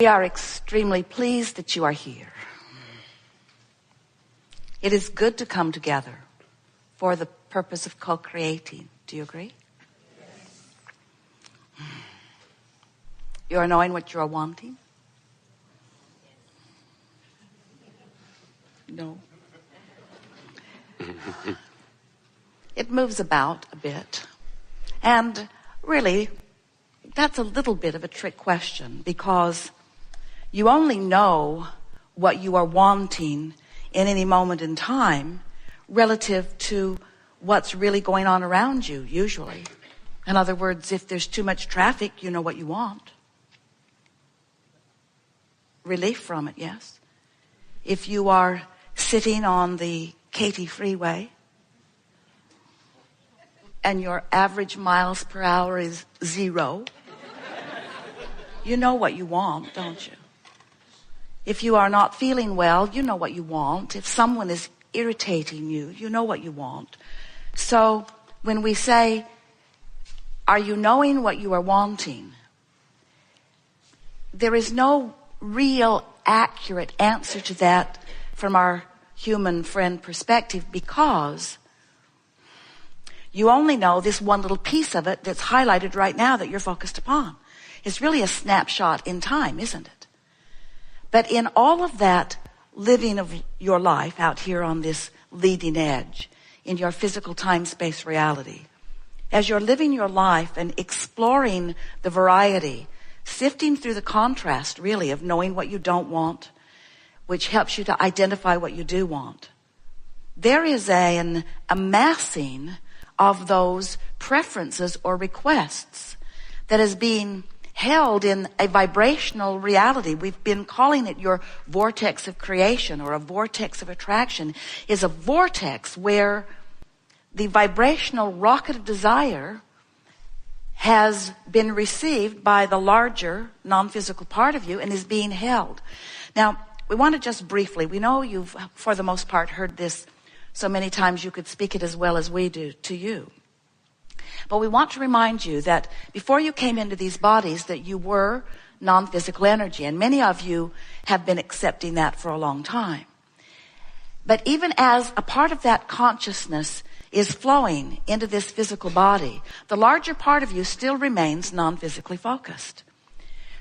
We are extremely pleased that you are here. It is good to come together for the purpose of co-creating. Do you agree? Yes. You are knowing what you are wanting? No. It moves about a bit. And really, that's a little bit of a trick question, because you only know what you are wanting in any moment in time relative to what's really going on around you, usually. In other words, if there's too much traffic, you know what you want. Relief from it, yes. If you are sitting on the Katy freeway and your average miles per hour is 0, you know what you want, don't you? If you are not feeling well, you know what you want. If someone is irritating you, you know what you want. So when we say, are you knowing what you are wanting? There is no real accurate answer to that from our human friend perspective, because you only know this one little piece of it that's highlighted right now that you're focused upon. It's really a snapshot in time, isn't it? But in all of that living of your life out here on this leading edge, in your physical time-space reality, as you're living your life and exploring the variety, sifting through the contrast, really, of knowing what you don't want, which helps you to identify what you do want, there is an amassing of those preferences or requests that is being held in a vibrational reality. We've been calling it your vortex of creation, or a vortex of attraction. Is a vortex where the vibrational rocket of desire has been received by the larger non-physical part of you and is being held. Now, we want to just briefly, we know you've for the most part heard this so many times you could speak it as well as we do to you. But we want to remind you that before you came into these bodies, that you were non-physical energy. And many of you have been accepting that for a long time. But even as a part of that consciousness is flowing into this physical body, the larger part of you still remains non-physically focused.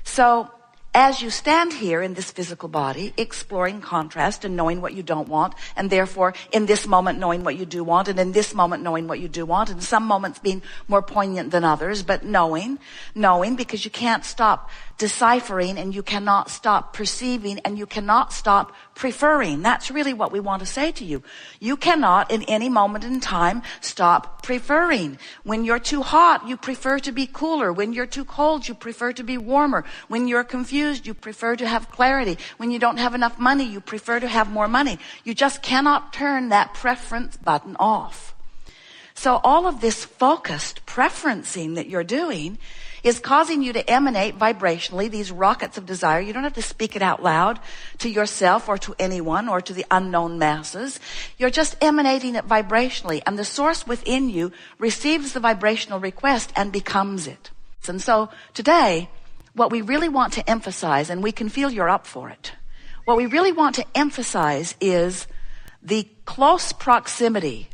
So as you stand here in this physical body, exploring contrast and knowing what you don't want, and therefore in this moment knowing what you do want, and in this moment knowing what you do want, and some moments being more poignant than others, but knowing, because you can't stop deciphering, and you cannot stop perceiving, and you cannot stop preferring. That's really what we want to say to you. You cannot in any moment in time stop preferring. When you're too hot, you prefer to be cooler. When you're too cold, you prefer to be warmer. When you're confused, you prefer to have clarity. When you don't have enough money, you prefer to have more money. You just cannot turn that preference button off. So all of this focused preferencing that you're doing is causing you to emanate vibrationally these rockets of desire. You don't have to speak it out loud to yourself or to anyone or to the unknown masses. You're just emanating it vibrationally, and the source within you receives the vibrational request and becomes it. And so today, what we really want to emphasize, and we can feel you're up for it, what we really want to emphasize is the close proximity.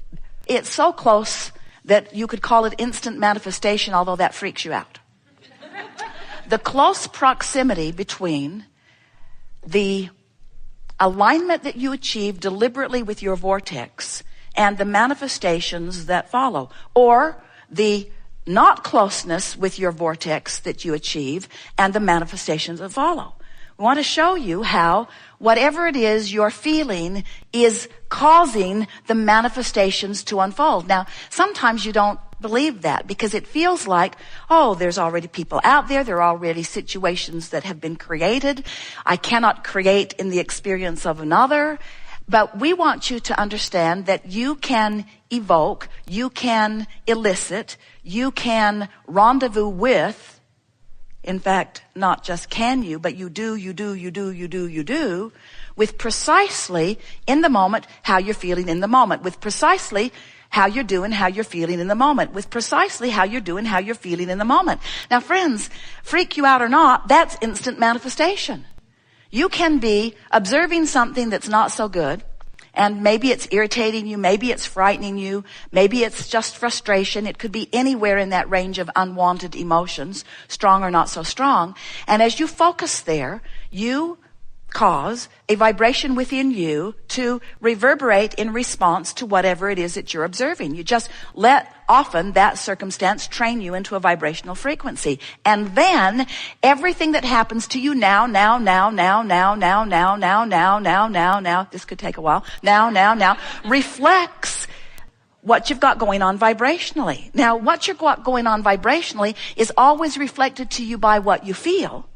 It's so close that you could call it instant manifestation, although that freaks you out. The close proximity between the alignment that you achieve deliberately with your vortex and the manifestations that follow, or the not closeness with your vortex that you achieve and the manifestations that follow. We want to show you how whatever it is you're feeling is causing the manifestations to unfold. Now, sometimes you don't believe that because it feels like, oh, there's already people out there. There are already situations that have been created. I cannot create in the experience of another. But we want you to understand that you can evoke, you can elicit, you can rendezvous with. In fact, not just can you, but you do, with precisely in the moment how you're feeling in the moment, with precisely how you're doing, how you're feeling in the moment, with precisely how you're doing, how you're feeling in the moment. Now, friends, freak you out or not, that's instant manifestation. You can be observing something that's not so good, and maybe it's irritating you, maybe it's frightening you, maybe it's just frustration. It could be anywhere in that range of unwanted emotions, strong or not so strong. And as you focus there, you cause a vibration within you to reverberate in response to whatever it is that you're observing. You just let often that circumstance train you into a vibrational frequency. And then everything that happens to you now, this could take a while, now, reflects what you've got going on vibrationally. Now, what you've got going on vibrationally is always reflected to you by what you feel.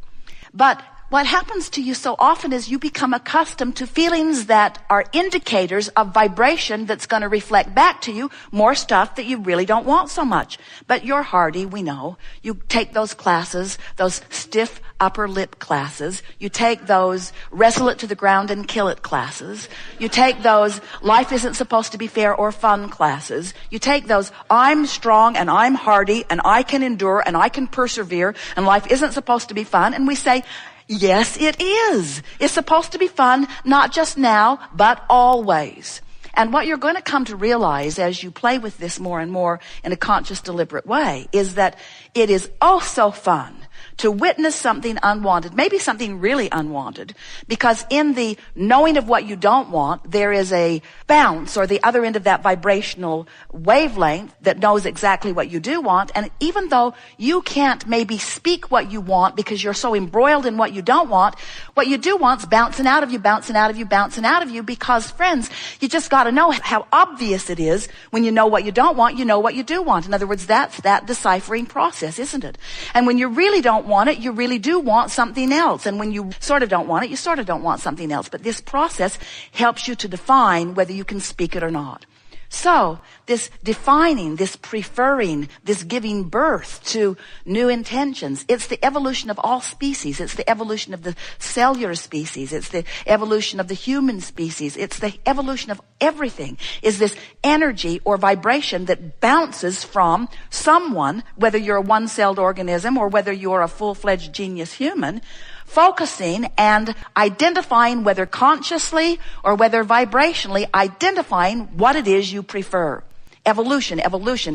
But what happens to you so often is you become accustomed to feelings that are indicators of vibration that's going to reflect back to you more stuff that you really don't want so much. But you're hardy, we know. You take those classes, those stiff upper lip classes. You take those wrestle it to the ground and kill it classes. You take those life isn't supposed to be fair or fun classes. You take those I'm strong and I'm hardy and I can endure and I can persevere and life isn't supposed to be fun. And we say, yes, it is. It's supposed to be fun, not just now, but always. And what you're going to come to realize as you play with this more and more in a conscious, deliberate way is that it is oh so fun to witness something unwanted, maybe something really unwanted, because in the knowing of what you don't want, there is a bounce or the other end of that vibrational wavelength that knows exactly what you do want. And even though you can't maybe speak what you want because you're so embroiled in what you don't want, what you do want's bouncing out of you, bouncing out of you, bouncing out of you, because friends, you just got to know how obvious it is when you know what you don't want, you know what you do want. In other words, that's that deciphering process, isn't it? And when you really don't want it, you really do want something else. And when you sort of don't want it, you sort of don't want something else. But this process helps you to define whether you can speak it or not. So this defining, this preferring, this giving birth to new intentions, it's the evolution of all species. It's the evolution of the cellular species. It's the evolution of the human species. It's the evolution of everything, is this energy or vibration that bounces from someone, whether you're a one-celled organism or whether you're a full-fledged genius human, focusing and identifying, whether consciously or whether vibrationally, identifying what it is you prefer. Evolution,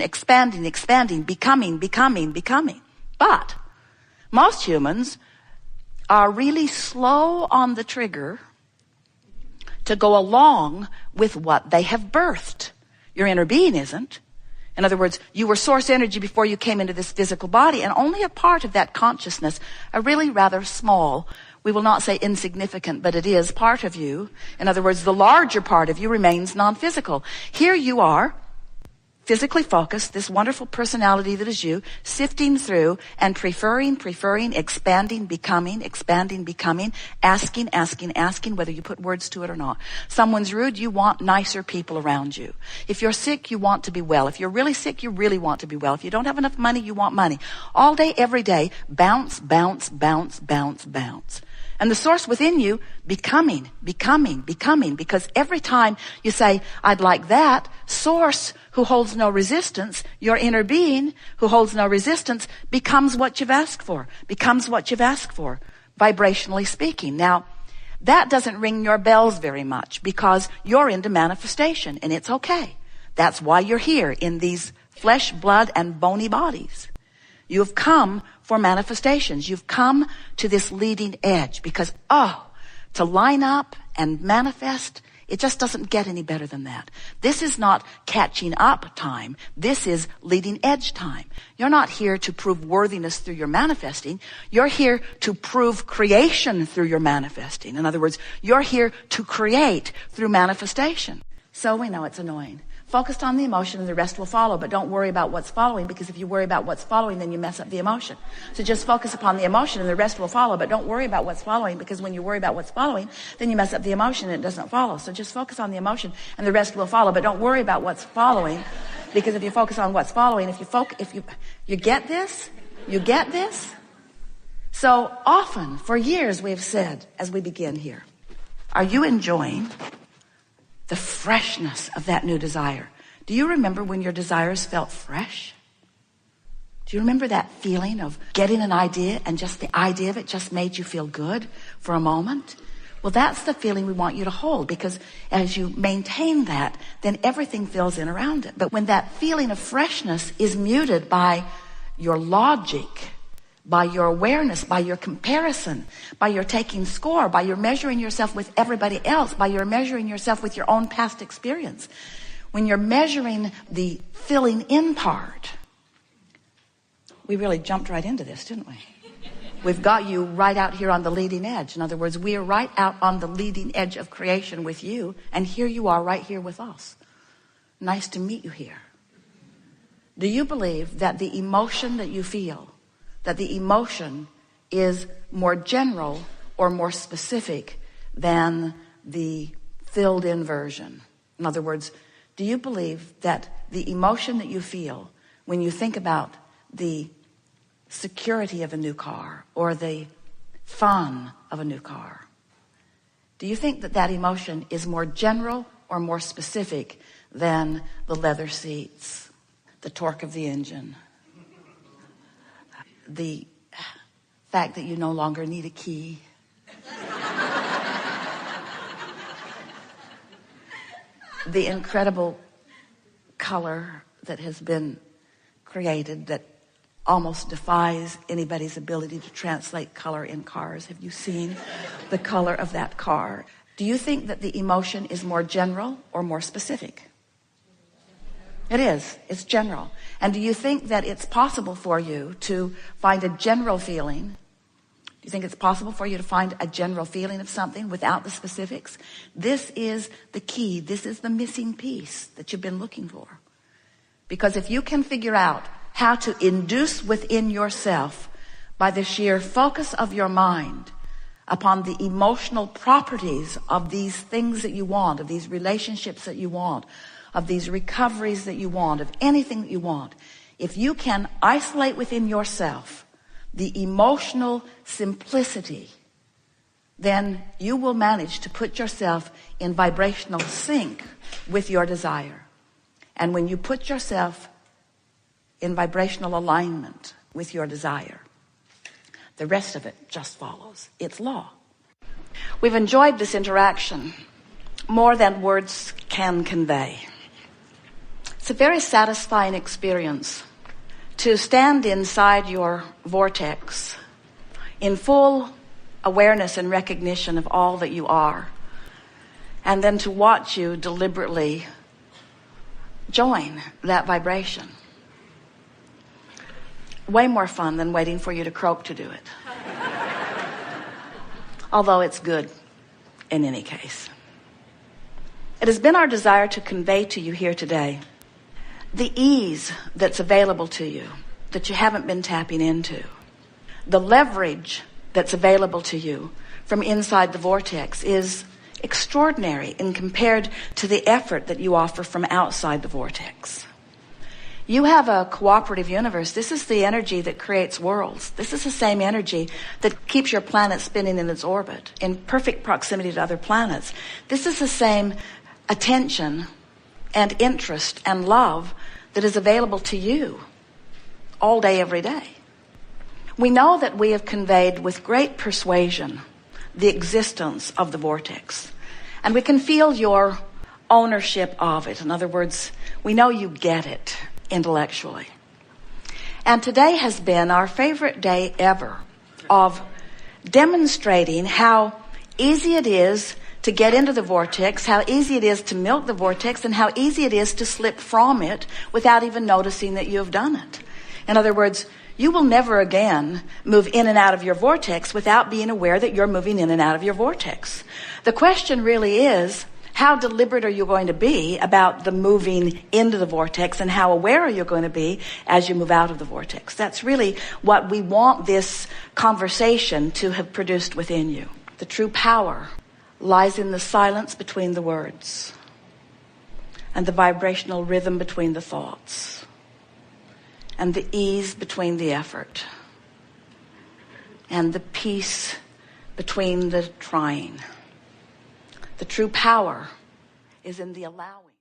expanding, becoming. But most humans are really slow on the trigger to go along with what they have birthed. Your inner being isn't. In other words, you were source energy before you came into this physical body, and only a part of that consciousness, a really rather small, we will not say insignificant, but it is part of you. In other words, the larger part of you remains non-physical. Here you are, physically focused, this wonderful personality that is you, sifting through and preferring, expanding, becoming, asking, whether you put words to it or not. Someone's rude, you want nicer people around you. If you're sick, you want to be well. If you're really sick, you really want to be well. If you don't have enough money, you want money. All day, every day, bounce. And the source within you, becoming, because every time you say, I'd like that, source who holds no resistance, your inner being who holds no resistance, becomes what you've asked for, vibrationally speaking. Now, that doesn't ring your bells very much because you're into manifestation, and it's okay. That's why you're here in these flesh, blood, and bony bodies. You have come for manifestations. You've come to this leading edge because, to line up and manifest, it just doesn't get any better than that. This is not catching up time. This is leading edge time. You're not here to prove worthiness through your manifesting. You're here to prove creation through your manifesting. In other words, you're here to create through manifestation. So we know it's annoying. Focused on the emotion and the rest will follow, but don't worry about what's following, because if you worry about what's following, then you mess up the emotion. So just focus upon the emotion and the rest will follow, but don't worry about what's following, because when you worry about what's following, then you mess up the emotion and it doesn't follow. So just focus on the emotion and the rest will follow, but don't worry about what's following, because if you focus on what's following, you get this? So often, for years, we have said, as we begin here, are you enjoying the freshness of that new desire? Do you remember when your desires felt fresh? Do you remember that feeling of getting an idea and just the idea of it just made you feel good for a moment? Well, that's the feeling we want you to hold, because as you maintain that, then everything fills in around it. But when that feeling of freshness is muted by your logic, by your awareness, by your comparison, by your taking score, by your measuring yourself with everybody else, by your measuring yourself with your own past experience, when you're measuring the filling in part, we really jumped right into this, didn't we? We've got you right out here on the leading edge. In other words, we are right out on the leading edge of creation with you, and here you are right here with us. Nice to meet you here. Do you believe that the emotion that you feel, that the emotion is more general or more specific than the filled in version? In other words, do you believe that the emotion that you feel when you think about the security of a new car or the fun of a new car, do you think that that emotion is more general or more specific than the leather seats, the torque of the engine, the fact that you no longer need a key, the incredible color that has been created that almost defies anybody's ability to translate color in cars? Have you seen the color of that car? Do you think that the emotion is more general or more specific? It is. It's general. And do you think that it's possible for you to find a general feeling? Do you think it's possible for you to find a general feeling of something without the specifics? This is the key. This is the missing piece that you've been looking for. Because if you can figure out how to induce within yourself, by the sheer focus of your mind, upon the emotional properties of these things that you want, of these relationships that you want, of these recoveries that you want, of anything that you want, if you can isolate within yourself the emotional simplicity, then you will manage to put yourself in vibrational sync with your desire. And when you put yourself in vibrational alignment with your desire, the rest of it just follows. It's law. We've enjoyed this interaction more than words can convey. It's a very satisfying experience to stand inside your vortex in full awareness and recognition of all that you are, and then to watch you deliberately join that vibration. Way more fun than waiting for you to croak to do it. Although it's good in any case. It has been our desire to convey to you here today the ease that's available to you that you haven't been tapping into. The leverage that's available to you from inside the vortex is extraordinary in compared to the effort that you offer from outside the vortex. You have a cooperative universe. This is the energy that creates worlds. This is the same energy that keeps your planet spinning in its orbit in perfect proximity to other planets. This is the same attention and interest and love that is available to you all day, every day. We know that we have conveyed with great persuasion the existence of the vortex, and we can feel your ownership of it. In other words, we know you get it intellectually. And today has been our favorite day ever of demonstrating how easy it is to get into the vortex, how easy it is to milk the vortex, and how easy it is to slip from it without even noticing that you have done it. In other words, you will never again move in and out of your vortex without being aware that you're moving in and out of your vortex. The question really is, how deliberate are you going to be about the moving into the vortex, and how aware are you going to be as you move out of the vortex? That's really what we want this conversation to have produced within you. The true power lies in the silence between the words and the vibrational rhythm between the thoughts and the ease between the effort and the peace between the trying. The true power is in the allowing.